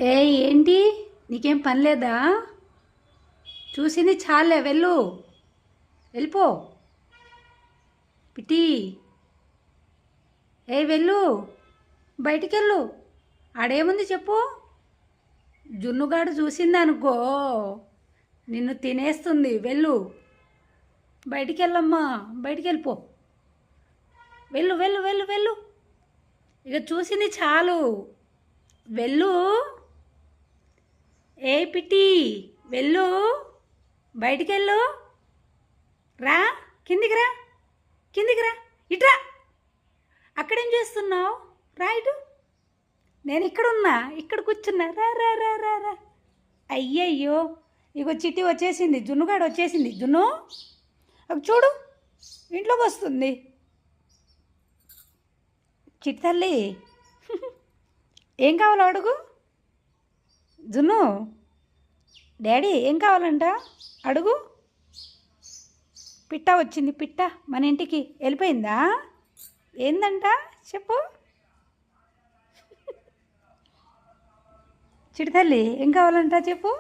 ఏ ఏంటి నీకేం పని లేదా? చూసింది చాలే, వెళ్ళు, వెళ్ళిపో. పిటి, వెళ్ళు, బయటికెళ్ళు. ఆడేముంది చెప్పు. జున్నుగాడు చూసిందనుకో నిన్ను తినేస్తుంది. వెళ్ళు, బయటికెళ్ళమ్మా, బయటికెళ్ళిపో. వెళ్ళు వెళ్ళు వెళ్ళు వెళ్ళు. ఇక చూసింది చాలు, వెళ్ళు. పిటి, వెళ్ళు, బయటికెళ్ళు. రా, కిందికి రా, కిందికి రా, ఇట్రా. అక్కడేం చేస్తున్నావు? రా ఇటు. నేను ఇక్కడున్నా, ఇక్కడ కూర్చున్నా. రా రా రా రా రా. అయ్యయ్యో, ఇగో చిట్టి వచ్చేసింది, జున్నుగాడు వచ్చేసింది. జున్ను చూడు, ఇంట్లోకి వస్తుంది చిట్టి తల్లి. ఏం కావాలో అడుగు. జున్ను, డాడీ ఏం కావాలంట అడుగు. పిట్ట వచ్చింది, పిట్ట మన ఇంటికి వెళ్ళిపోయిందా? ఏందంట చెప్పు. చిట్టి తల్లి ఏం కావాలంట చెప్పు.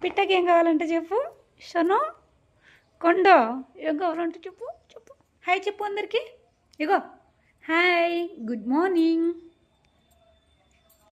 పిట్టకి ఏం కావాలంట చెప్పు. షను, కొండో ఏం కావాలంట చెప్పు. చెప్పు, హాయ్ చెప్పు అందరికీ. ఇగో హాయ్, గుడ్ మార్నింగ్.